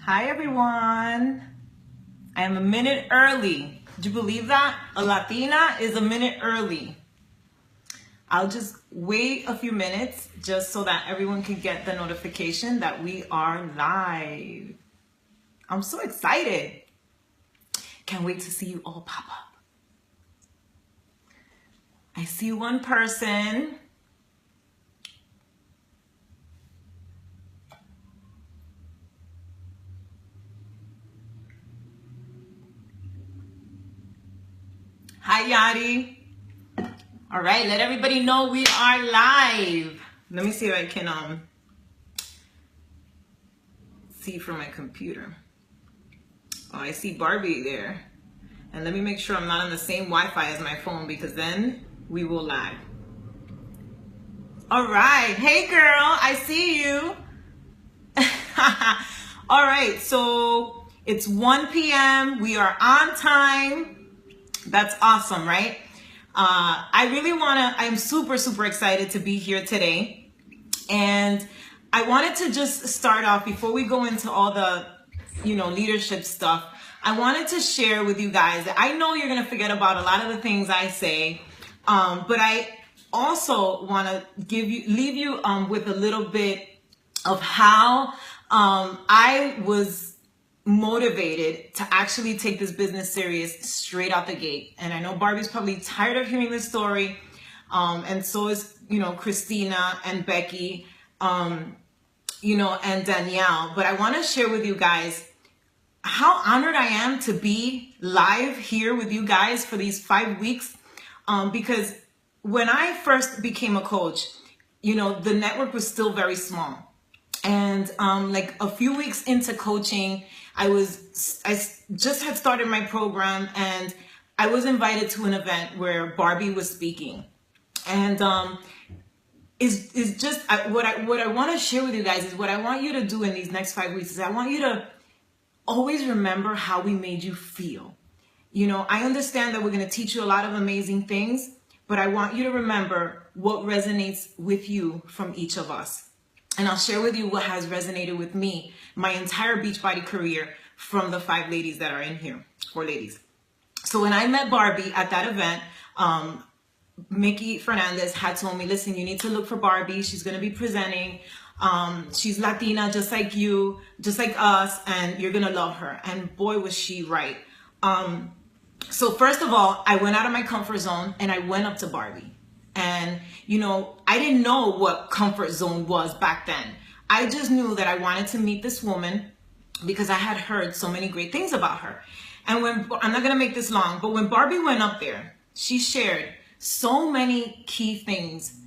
Hi everyone. I am a minute early. Did you believe that? A Latina is a minute early. I'll just wait a few minutes just so that everyone can get the notification that we are live. I'm so excited. Can't wait to see you all pop up. I see one person. Hi, Yadi. All right, let everybody know we are live. Let me see if I can see from my computer. Oh, I see Barbie there. And let me make sure I'm not on the same Wi-Fi as my phone because then we will lag. All right. Hey, girl. I see you. All right. So it's 1 p.m. We are on time. That's awesome, right? I'm super, super excited to be here today. And I wanted to just start off before we go into all the, leadership stuff. I wanted to share with you guys that I know you're going to forget about a lot of the things I say. But I also want to leave you with a little bit of how I was motivated to actually take this business serious straight out the gate. And I know Barbie's probably tired of hearing this story. And so is, Christina and Becky, and Danielle. But I want to share with you guys how honored I am to be live here with you guys for these 5 weeks. Because when I first became a coach, the network was still very small. And like a few weeks into coaching, I just had started my program and I was invited to an event where Barbie was speaking. And is just what I want to share with you guys is what I want you to do in these next 5 weeks is I want you to always remember how we made you feel. I understand that we're going to teach you a lot of amazing things, but I want you to remember what resonates with you from each of us. And I'll share with you what has resonated with me my entire Beachbody career from the 5 ladies that are in here, 4 ladies. So when I met Barbie at that event, Mickey Fernandez had told me, listen, you need to look for Barbie. She's going to be presenting. She's Latina, just like you, just like us, and you're going to love her. And boy, was she right. So first of all, I went out of my comfort zone and I went up to Barbie. And, I didn't know what comfort zone was back then. I just knew that I wanted to meet this woman because I had heard so many great things about her. And I'm not going to make this long, but when Barbie went up there, she shared so many key things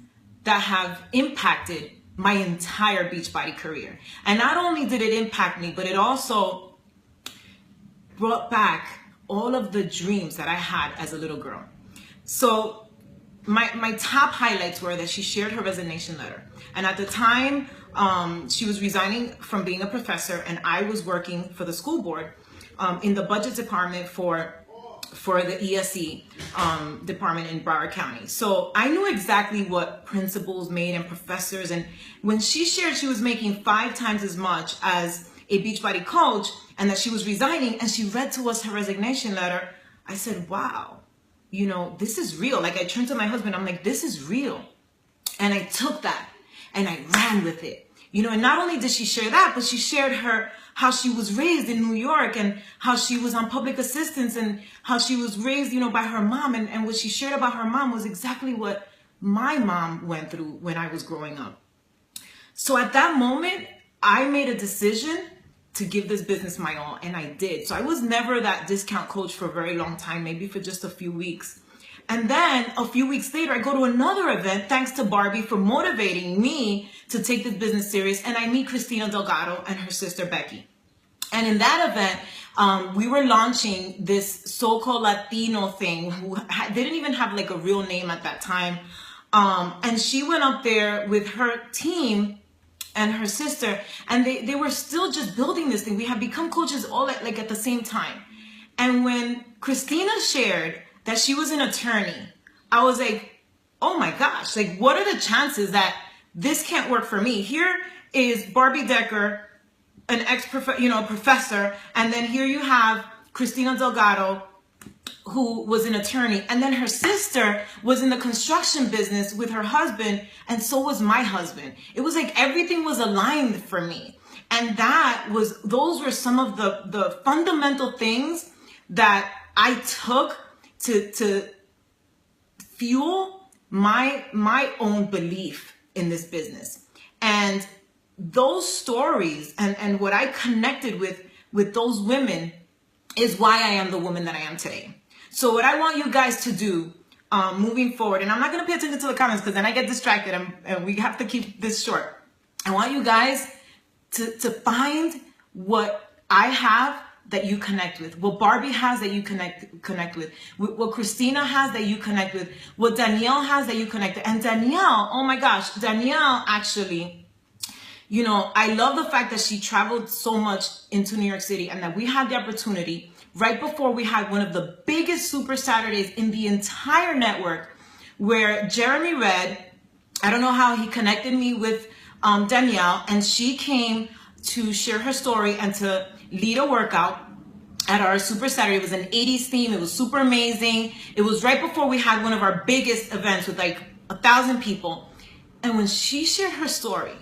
that have impacted my entire Beachbody career. And not only did it impact me, but it also brought back all of the dreams that I had as a little girl. So my top highlights were that she shared her resignation letter. And at the time, she was resigning from being a professor, and I was working for the school board in the budget department for the ESE department in Broward County. So I knew exactly what principals made and professors. And when she shared she was making 5 times as much as a Beachbody coach and that she was resigning, and she read to us her resignation letter, I said, wow. This is real. Like I turned to my husband, I'm like, this is real. And I took that and I ran with it. And not only did she share that, but she shared how she was raised in New York and how she was on public assistance and how she was raised, by her mom. And what she shared about her mom was exactly what my mom went through when I was growing up. So at that moment, I made a decision to give this business my all, and I did. So I was never that discount coach for a very long time, maybe for just a few weeks. And then a few weeks later, I go to another event, thanks to Barbie for motivating me to take this business serious, and I meet Christina Delgado and her sister Becky. And in that event, we were launching this so-called Latino thing, they didn't even have like a real name at that time. And she went up there with her team and her sister, and they were still just building this thing. We had become coaches all at the same time. And when Christina shared that she was an attorney, I was like, oh my gosh, like what are the chances that this can't work for me? Here is Barbie Decker an professor, and then here you have Christina Delgado, who was an attorney, and then her sister was in the construction business with her husband, and so was my husband. It was like everything was aligned for me. And those were some of the fundamental things that I took to fuel my own belief in this business. And those stories and what I connected with those women is why I am the woman that I am today. So what I want you guys to do moving forward, and I'm not going to pay attention to the comments because then I get distracted and we have to keep this short. I want you guys to find what I have that you connect with, what Barbie has that you connect with, what Christina has that you connect with, what Danielle has that you connect with. And Danielle, oh my gosh, Danielle actually, you know, I love the fact that she traveled so much into New York City and that we had the opportunity right before we had one of the biggest Super Saturdays in the entire network, where Jeremy Red, I don't know how he connected me with Danielle, and she came to share her story and to lead a workout at our Super Saturday. It was an 80s theme. It was super amazing. It was right before we had one of our biggest events with like 1,000 people. And when she shared her story,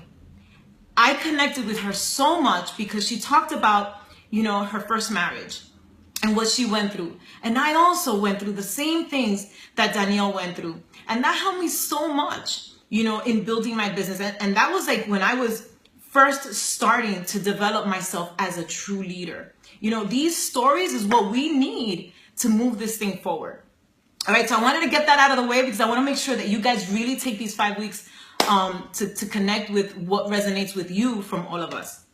I connected with her so much because she talked about, you know, her first marriage and what she went through. And I also went through the same things that Danielle went through. And that helped me so much, you know, in building my business. And that was like when I was first starting to develop myself as a true leader. You know, these stories is what we need to move this thing forward. All right, so I wanted to get that out of the way because I want to make sure that you guys really take these 5 weeks to connect with what resonates with you from all of us.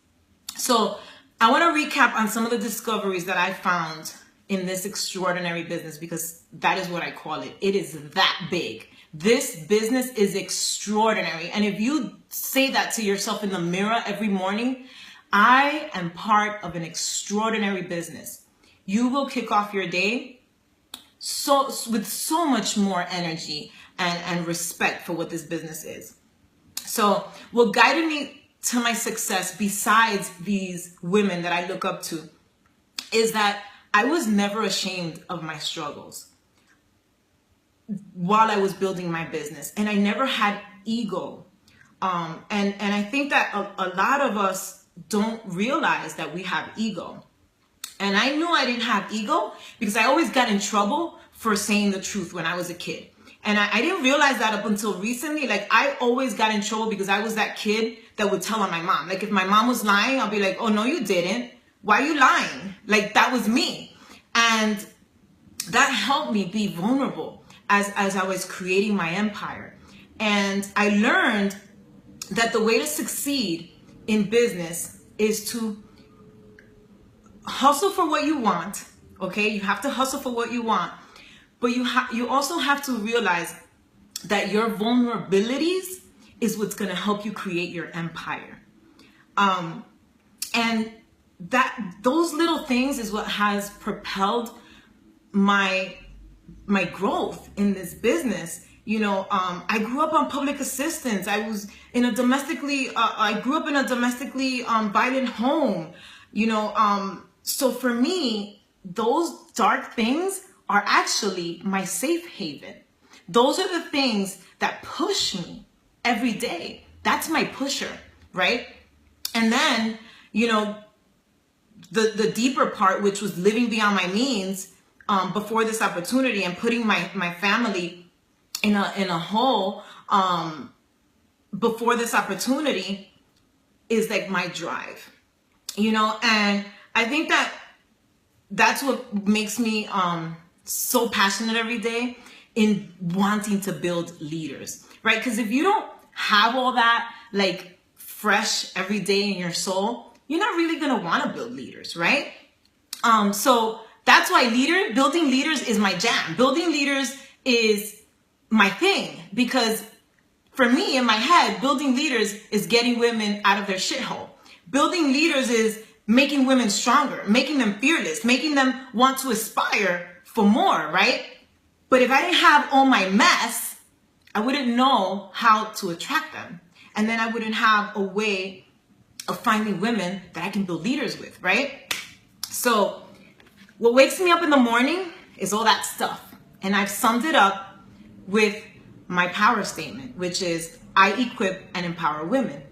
So I want to recap on some of the discoveries that I found in this extraordinary business, because that is what I call it. It is that big. This business is extraordinary. And if you say that to yourself in the mirror every morning, I am part of an extraordinary business, you will kick off your day with so much more energy and respect for what this business is. So what guided me to my success, besides these women that I look up to, is that I was never ashamed of my struggles while I was building my business. And I never had ego. And I think that a lot of us don't realize that we have ego. And I knew I didn't have ego because I always got in trouble for saying the truth when I was a kid. And I didn't realize that up until recently. Like, I always got in trouble because I was that kid that would tell on my mom. Like, if my mom was lying, I'll be like, oh, no, you didn't. Why are you lying? Like, that was me. And that helped me be vulnerable as I was creating my empire. And I learned that the way to succeed in business is to hustle for what you want. Okay, you have to hustle for what you want. But you also have to realize that your vulnerabilities is what's going to help you create your empire. And those little things is what has propelled my growth in this business. You know, I grew up on public assistance. I grew up in a domestically violent home. You know, so for me, those dark things are actually my safe haven. Those are the things that push me every day. That's my pusher, right? And then, you know, the deeper part, which was living beyond my means before this opportunity and putting my family in a hole before this opportunity, is like my drive, you know. And I think that's what makes me so passionate every day in wanting to build leaders, right? Because if you don't have all that like fresh every day in your soul, you're not really gonna want to build leaders, right? So that's why building leaders is my jam. Building leaders is my thing, because for me, in my head, building leaders is getting women out of their shithole. Building leaders is making women stronger, making them fearless, making them want to aspire for more, right? But if I didn't have all my mess, I wouldn't know how to attract them. And then I wouldn't have a way of finding women that I can build leaders with, right? So what wakes me up in the morning is all that stuff. And I've summed it up with my power statement, which is I equip and empower women.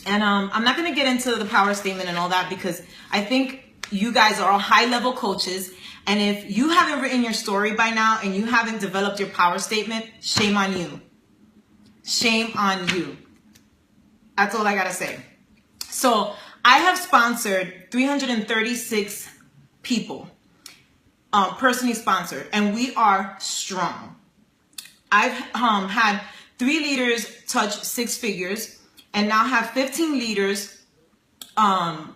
And I'm not going to get into the power statement and all that because I think you guys are all high-level coaches. And if you haven't written your story by now and you haven't developed your power statement, shame on you. Shame on you. That's all I got to say. So I have sponsored 336 people, personally sponsored, and we are strong. I've had 3 leaders touch 6 figures and now have 15 leaders, and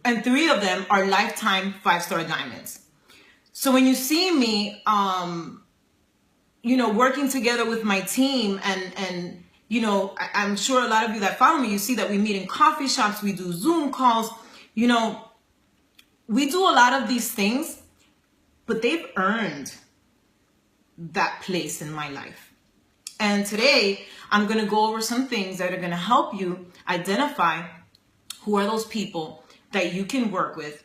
3 of them are lifetime 5-star diamonds. So when you see me, you know, working together with my team and you know, I'm sure a lot of you that follow me, you see that we meet in coffee shops, we do Zoom calls, you know, we do a lot of these things, but they've earned that place in my life. And today I'm going to go over some things that are going to help you identify who are those people that you can work with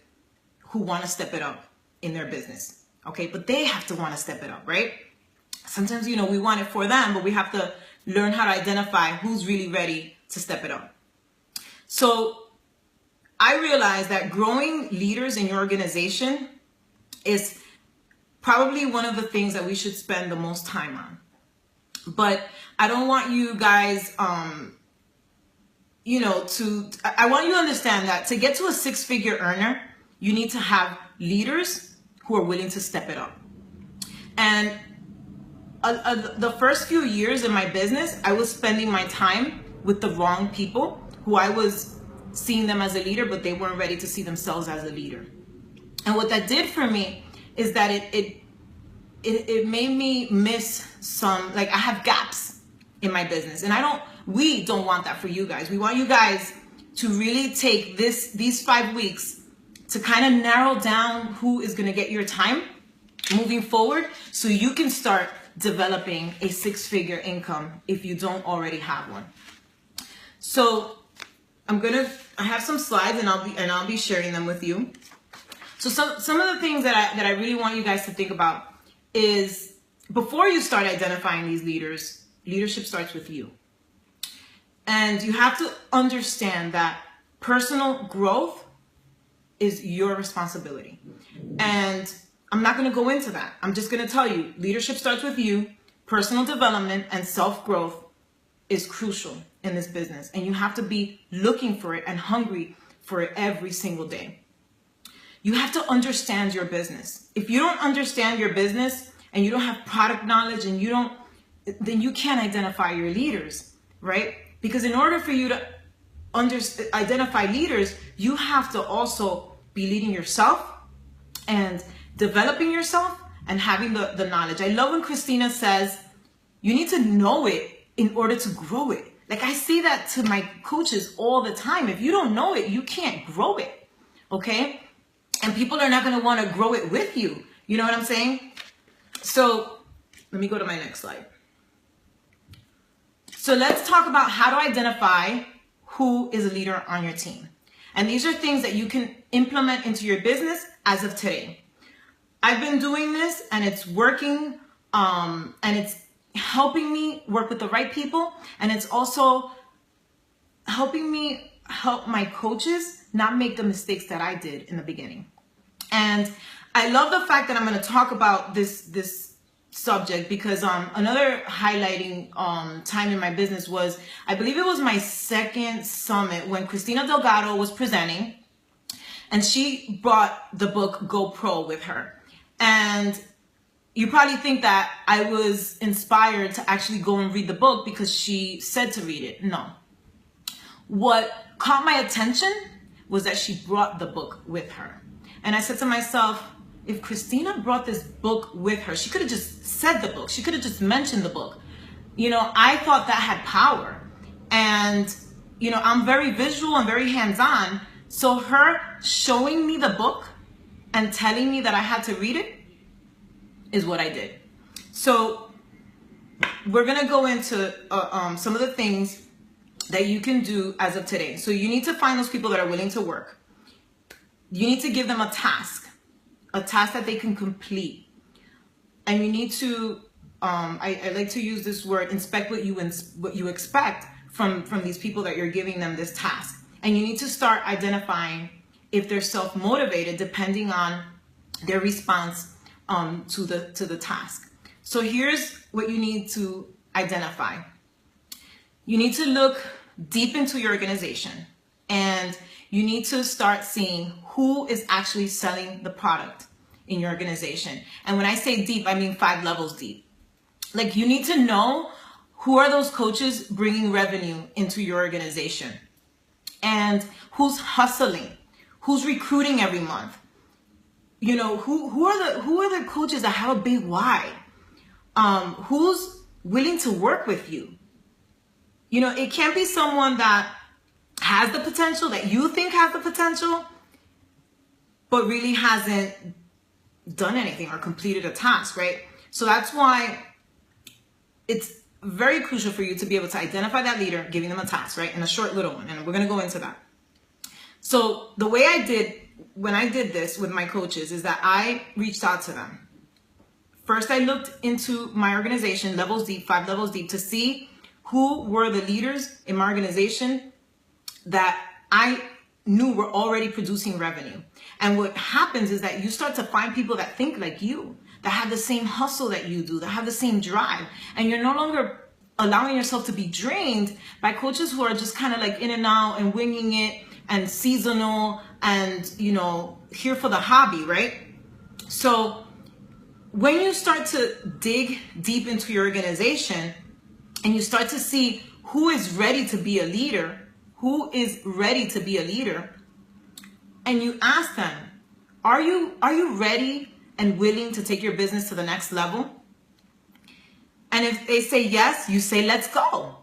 who want to step it up in their business. Okay, but they have to want to step it up, right? Sometimes, you know, we want it for them, but we have to learn how to identify who's really ready to step it up. So I realized that growing leaders in your organization is probably one of the things that we should spend the most time on. But I don't want you guys, you know, I want you to understand that to get to a 6-figure earner, you need to have leaders who are willing to step it up. And the first few years in my business, I was spending my time with the wrong people who I was seeing them as a leader, but they weren't ready to see themselves as a leader. And what that did for me is that it made me miss some, like I have gaps in my business. And we don't want that for you guys. We want you guys to really take these 5 weeks to kind of narrow down who is going to get your time moving forward so you can start developing a 6-figure income if you don't already have one. So I have some slides and I'll be sharing them with you. So some of the things that I really want you guys to think about is before you start identifying these leaders, leadership starts with you. And you have to understand that personal growth is your responsibility. And I'm not going to go into that. I'm just going to tell you, leadership starts with you. Personal development and self-growth is crucial in this business. And you have to be looking for it and hungry for it every single day. You have to understand your business. If you don't understand your business and you don't have product knowledge and then you can't identify your leaders, right? Because in order for you to identify leaders, you have to also be leading yourself and developing yourself and having the knowledge. I love when Christina says, you need to know it in order to grow it. Like I say that to my coaches all the time. If you don't know it, you can't grow it, okay? And people are not going to want to grow it with you. You know what I'm saying? So let me go to my next slide. So let's talk about how to identify who is a leader on your team. And these are things that you can implement into your business as of today. I've been doing this and it's working, and it's helping me work with the right people. And it's also helping me help my coaches not make the mistakes that I did in the beginning. And I love the fact that I'm going to talk about this subject because another highlighting time in my business was, I believe it was my second summit when Christina Delgado was presenting, and she brought the book Go Pro with her. And you probably think that I was inspired to actually go and read the book because she said to read it. No. What caught my attention was that she brought the book with her. And I said to myself, if Christina brought this book with her, she could have just said the book. She could have just mentioned the book. You know, I thought that had power. And, you know, I'm very visual and very hands-on. So her showing me the book and telling me that I had to read it is what I did. So we're going to go into some of the things that you can do as of today. So you need to find those people that are willing to work. You need to give them a task that they can complete. And you need to, I like to use this word, inspect what you expect from these people that you're giving them this task. And you need to start identifying if they're self-motivated depending on their response to the task. So here's what you need to identify. You need to look deep into your organization, and you need to start seeing who is actually selling the product in your organization. And when I say deep, I mean 5 levels deep. Like, you need to know who are those coaches bringing revenue into your organization, and who's hustling, who's recruiting every month. You know, who are the coaches that have a big why? Who's willing to work with you? You know, it can't be someone that has the potential, that you think has the potential, but really hasn't done anything or completed a task, right? So that's why it's very crucial for you to be able to identify that leader, giving them a task, right? And a short little one. And we're going to go into that. So the way I did, when I did this with my coaches, is that I reached out to them. First, I looked into my organization, levels deep, 5 levels deep, to see who were the leaders in my organization that I knew were already producing revenue. And what happens is that you start to find people that think like you, that have the same hustle that you do, that have the same drive. And you're no longer allowing yourself to be drained by coaches who are just kind of like in and out and winging it and seasonal and, you know, here for the hobby, right? So when you start to dig deep into your organization and you start to see who is ready to be a leader, and you ask them, are you ready and willing to take your business to the next level? And if they say yes, you say, let's go.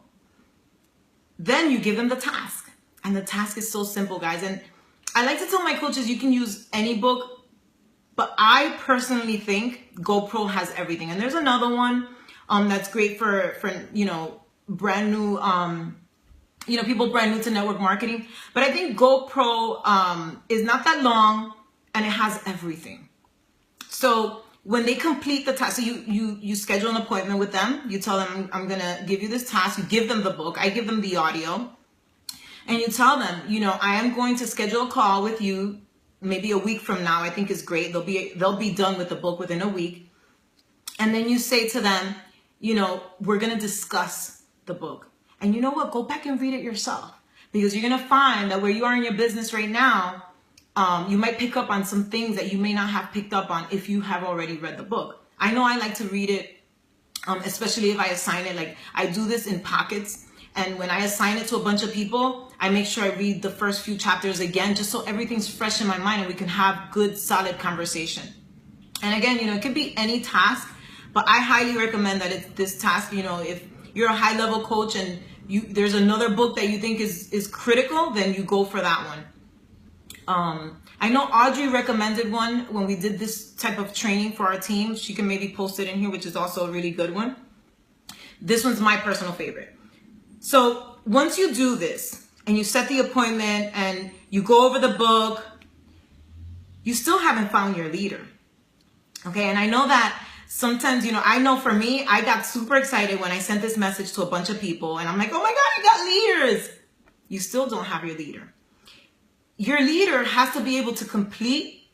Then you give them the task. And the task is so simple, guys. And I like to tell my coaches, you can use any book, but I personally think GoPro has everything. And there's another one that's great for you know, brand new, you know, people brand new to network marketing. But I think GoPro is not that long and it has everything. So when they complete the task, so you schedule an appointment with them. You tell them, I'm going to give you this task. You give them the book. I give them the audio. And you tell them, you know, I am going to schedule a call with you maybe a week from now. I think is great. They'll be done with the book within a week. And then you say to them, you know, we're going to discuss the book. And you know what? Go back and read it yourself, because you're going to find that where you are in your business right now, you might pick up on some things that you may not have picked up on if you have already read the book. I know I like to read it, especially if I assign it. Like, I do this in pockets. And when I assign it to a bunch of people, I make sure I read the first few chapters again, just so everything's fresh in my mind and we can have good, solid conversation. And again, you know, it could be any task, but I highly recommend that it's this task. You know, if you're a high level coach and there's another book that you think is critical, then you go for that one. I know Audrey recommended one when we did this type of training for our team. She can maybe post it in here, which is also a really good one. This one's my personal favorite. So once you do this and you set the appointment and you go over the book, you still haven't found your leader. Okay. And I know that sometimes, you know, I know for me, I got super excited when I sent this message to a bunch of people and I'm like, oh my God, you got leaders. You still don't have your leader. Your leader has to be able to complete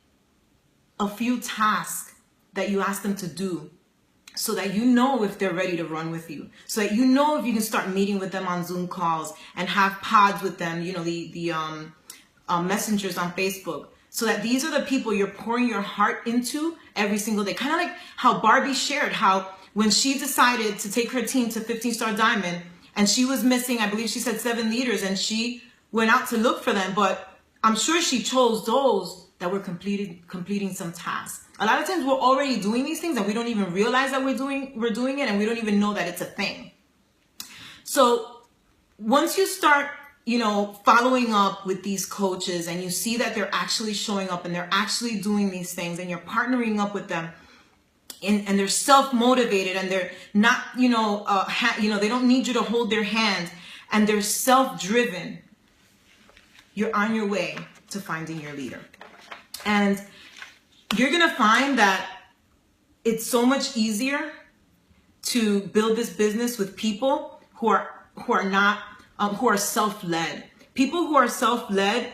a few tasks that you ask them to do, so that you know if they're ready to run with you, so that you know if you can start meeting with them on Zoom calls and have pods with them, you know, the messengers on Facebook, so that these are the people you're pouring your heart into every single day. Kind of like how Barbie shared how when she decided to take her team to 15-star diamond and she was missing, I believe she said 7 leaders, and she went out to look for them, but I'm sure she chose those that were completing some tasks. A lot of times we're already doing these things and we don't even realize that we're doing it, and we don't even know that it's a thing. So once you start, you know, following up with these coaches and you see that they're actually showing up and they're actually doing these things and you're partnering up with them and they're self-motivated and they're not, you know, they don't need you to hold their hand, and they're self-driven, you're on your way to finding your leader. And you're going to find that it's so much easier to build this business with people who are self-led. People who are self-led,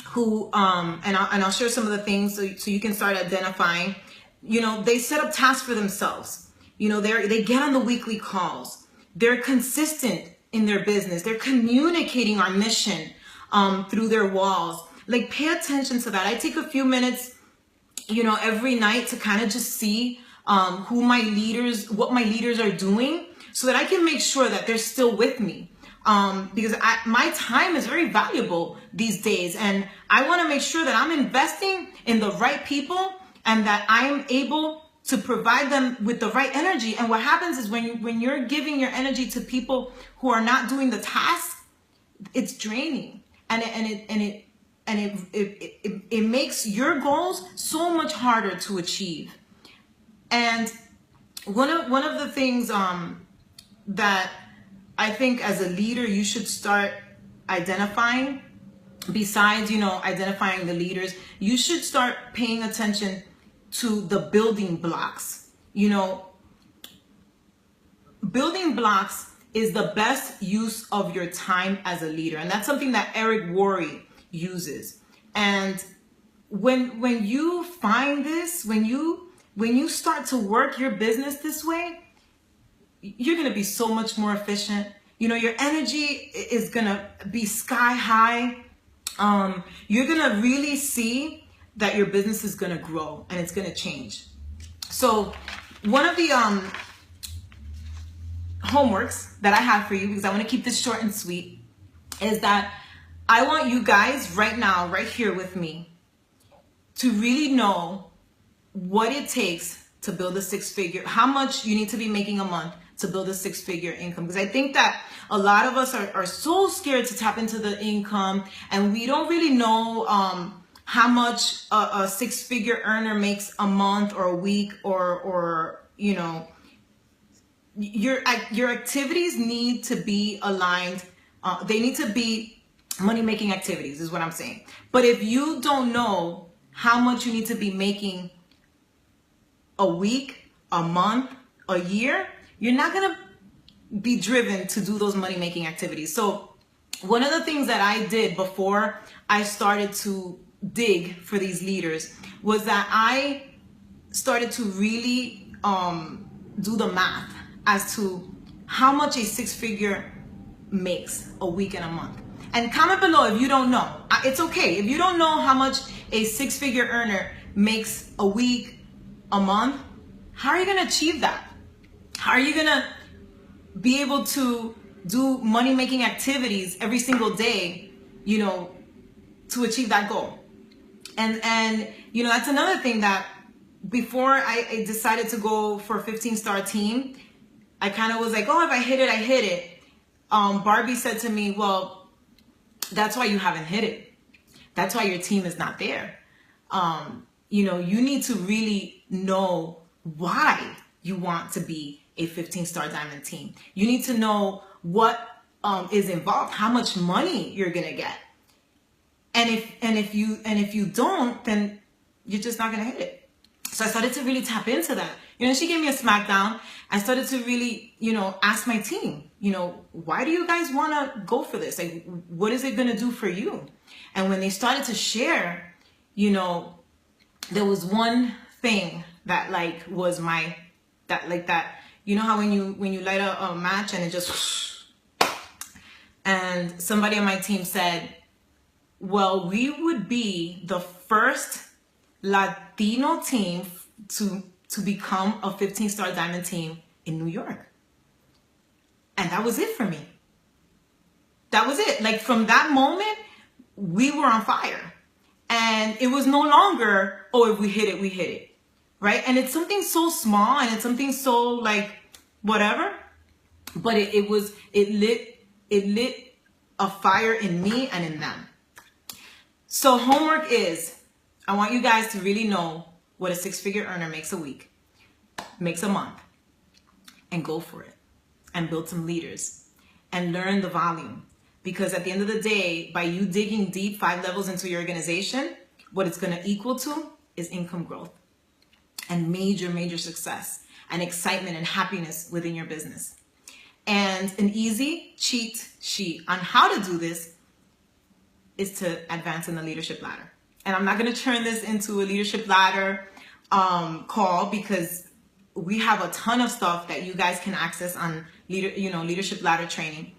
who and I'll share some of the things so you can start identifying. You know, they set up tasks for themselves. You know, they get on the weekly calls. They're consistent in their business. They're communicating our mission through their walls. Like, pay attention to that. I take a few minutes, you know, every night to kind of just see what my leaders are doing, so that I can make sure that they're still with me. Because my time is very valuable these days, and I want to make sure that I'm investing in the right people and that I'm able to provide them with the right energy. And what happens is when you're giving your energy to people who are not doing the task, it's draining, and it makes your goals so much harder to achieve. And one of the things that I think as a leader you should start identifying, besides, you know, identifying the leaders, you should start paying attention to the building blocks. You know, building blocks is the best use of your time as a leader. And that's something that Eric Worre uses. And when you find this, when you start to work your business this way, you're going to be so much more efficient. You know, your energy is going to be sky high. You're going to really see that your business is going to grow and it's going to change. So one of the homeworks that I have for you, because I want to keep this short and sweet, is that I want you guys right now, right here with me, to really know what it takes to build a six-figure, how much you need to be making a month to build a six-figure income. Because I think that a lot of us are so scared to tap into the income, and we don't really know how much a six-figure earner makes a month or a week, or you know, your activities need to be aligned. They need to be money-making activities, is what I'm saying. But if you don't know how much you need to be making a week, a month, a year, you're not going to be driven to do those money-making activities. So one of the things that I did before I started to dig for these leaders was that I started to really do the math as to how much a six-figure makes a week and a month. And comment below if you don't know. It's okay. If you don't know how much a six-figure earner makes a week, a month, how are you going to achieve that? How are you going to be able to do money-making activities every single day, you know, to achieve that goal? And you know, that's another thing that before I decided to go for a 15-star team, I kind of was like, oh, if I hit it, I hit it. Barbie said to me, well, that's why you haven't hit it. That's why your team is not there. You know, you need to really know why you want to be a 15-star diamond team. You need to know what is involved, how much money you're gonna get. And if you don't, then you're just not gonna hit it. So I started to really tap into that. You know, she gave me a smackdown. I started to really, you know, ask my team, you know, why do you guys want to go for this? Like, what is it going to do for you? And when they started to share, you know, there was one thing that like was that, you know how when you light a match and it just, and somebody on my team said, well, we would be the first Latino team to become a 15-star diamond team in New York. And that was it for me. That was it. Like, from that moment, we were on fire. And it was no longer, oh, if we hit it, we hit it. Right? And it's something so small, and it's something so like whatever. But it lit a fire in me and in them. So homework is, I want you guys to really know what a six-figure earner makes a week, makes a month, and go for it, and build some leaders. and learn the volume. Because at the end of the day, by you digging deep 5 levels into your organization, what it's going to equal to is income growth and major, major success and excitement and happiness within your business. And an easy cheat sheet on how to do this is to advance in the leadership ladder. And I'm not going to turn this into a leadership ladder call, because we have a ton of stuff that you guys can access on leadership ladder training.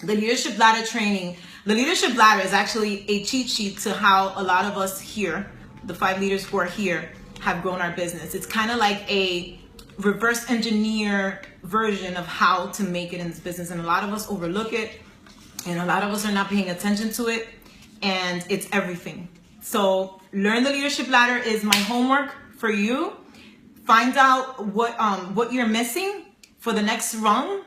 The leadership ladder is actually a cheat sheet to how a lot of us here, the 5 leaders who are here, have grown our business. It's kind of like a reverse engineer version of how to make it in this business. And a lot of us overlook it, and a lot of us are not paying attention to it, and it's everything. So learn the leadership ladder is my homework for you. Find out what you're missing for the next rung.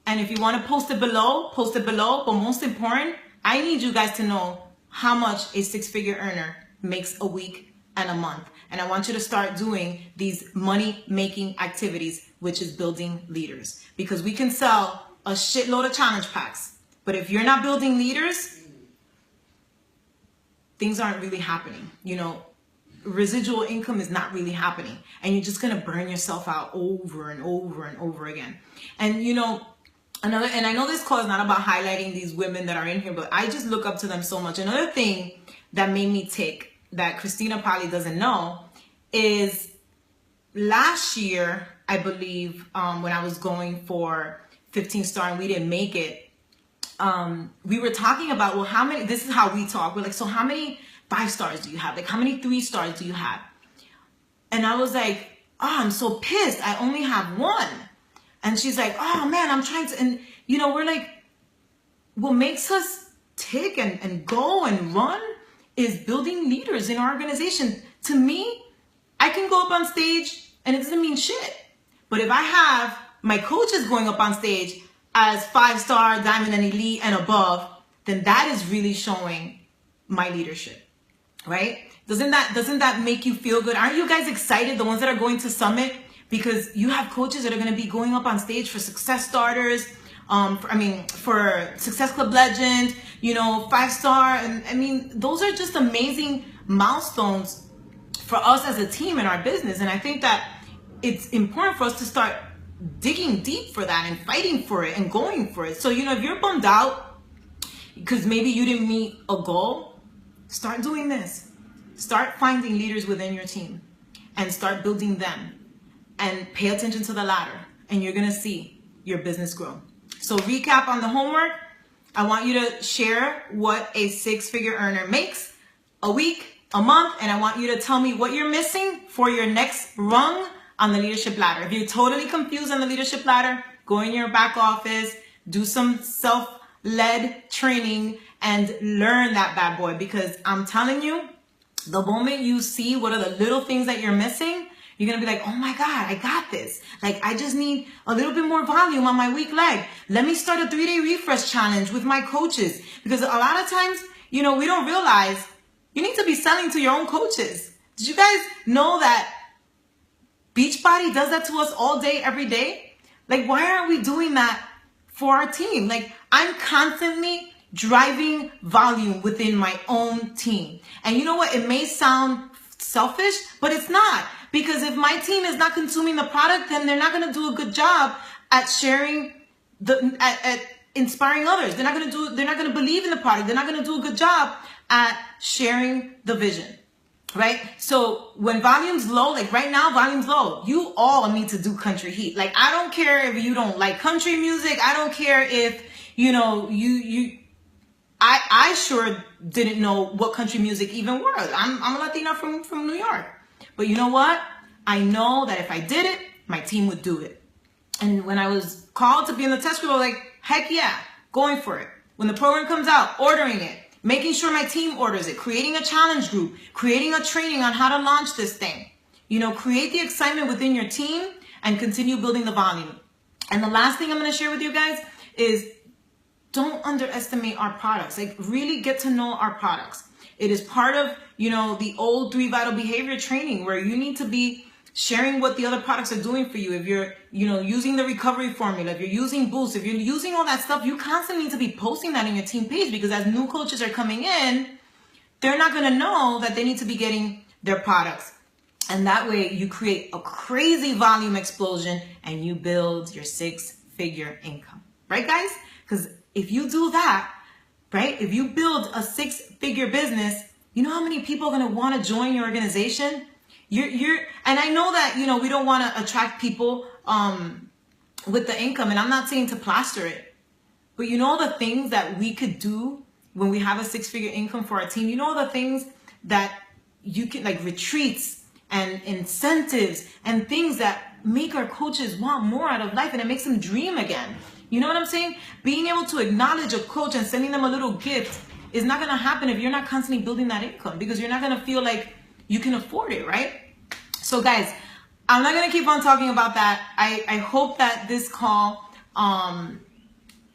And if you want to post it below, post it below. But most important, I need you guys to know how much a 6-figure earner makes a week and a month. And I want you to start doing these money-making activities, which is building leaders. Because we can sell a shitload of challenge packs, but if you're not building leaders, things aren't really happening. Residual income is not really happening. And you're just going to burn yourself out over and over and over again. And and I know this call is not about highlighting these women that are in here, but I just look up to them so much. Another thing that made me tick that Christina probably doesn't know is last year, I believe, when I was going for 15 star and we didn't make it, we were talking about, well, how many, this is how we talk. We're like, so how many 5 stars do you have? Like, how many 3 stars do you have? And I was like, oh, I'm so pissed. I only have 1. And she's like, oh man, I'm trying to, and we're like, what makes us tick and go and run is building leaders in our organization. To me, I can go up on stage and it doesn't mean shit. But if I have my coaches going up on stage as 5-star, diamond and elite and above, then that is really showing my leadership, right? Doesn't that make you feel good? Aren't you guys excited, the ones that are going to Summit? Because you have coaches that are going to be going up on stage for Success Starters, for Success Club Legend, 5-star. And those are just amazing milestones for us as a team in our business. And I think that it's important for us to start digging deep for that and fighting for it and going for it. So, if you're bummed out because maybe you didn't meet a goal, start doing this. Start finding leaders within your team and start building them. And pay attention to the ladder, and you're going to see your business grow. So recap on the homework. I want you to share what a 6-figure earner makes a week, a month, and I want you to tell me what you're missing for your next rung on the leadership ladder. If you're totally confused on the leadership ladder, go in your back office, do some self-led training, and learn that bad boy. Because I'm telling you, the moment you see what are the little things that you're missing, you're going to be like, oh my God, I got this. Like, I just need a little bit more volume on my weak leg. Let me start a 3-day refresh challenge with my coaches. Because a lot of times, we don't realize you need to be selling to your own coaches. Did you guys know that Beachbody does that to us all day, every day? Like, why aren't we doing that for our team? Like, I'm constantly driving volume within my own team. And you know what? It may sound selfish, but it's not. Because if my team is not consuming the product, then they're not going to do a good job at sharing at inspiring others. They're not going to believe in the product. They're not going to do a good job at sharing the vision, right? So when volume's low, like right now, volume's low. You all need to do country heat. Like, I don't care if you don't like country music. I don't care if, I sure didn't know what country music even was. I'm a Latina from New York. But you know what? I know that if I did it, my team would do it. And when I was called to be in the test group, I was like, heck yeah, going for it. When the program comes out, ordering it, making sure my team orders it, creating a challenge group, creating a training on how to launch this thing. Create the excitement within your team and continue building the volume. And the last thing I'm going to share with you guys is don't underestimate our products. Like, really get to know our products. It is part of, the old 3 vital behavior training where you need to be sharing what the other products are doing for you. If you're, using the recovery formula, if you're using Boost, if you're using all that stuff, you constantly need to be posting that in your team page, because as new coaches are coming in, they're not going to know that they need to be getting their products. And that way you create a crazy volume explosion and you build your 6-figure income. Right, guys? Because if you do that, right, if you build a 6-figure business, you know how many people are going to want to join your organization? And I know that, we don't want to attract people with the income, and I'm not saying to plaster it, but the things that we could do when we have a 6-figure income for our team, the things that you can, like retreats and incentives and things that make our coaches want more out of life, and it makes them dream again. You know what I'm saying? Being able to acknowledge a coach and sending them a little gift is not going to happen if you're not constantly building that income, because you're not going to feel like you can afford it, right? So guys, I'm not going to keep on talking about that. I hope that this call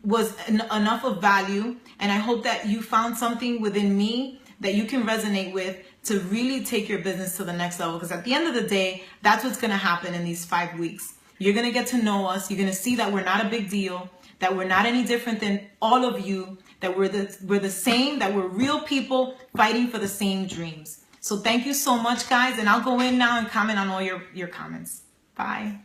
was enough of value, and I hope that you found something within me that you can resonate with to really take your business to the next level. Because at the end of the day, that's what's going to happen in these 5 weeks. You're going to get to know us. You're going to see that we're not a big deal, that we're not any different than all of you, that we're the same, that we're real people fighting for the same dreams. So thank you so much, guys. And I'll go in now and comment on all your comments. Bye.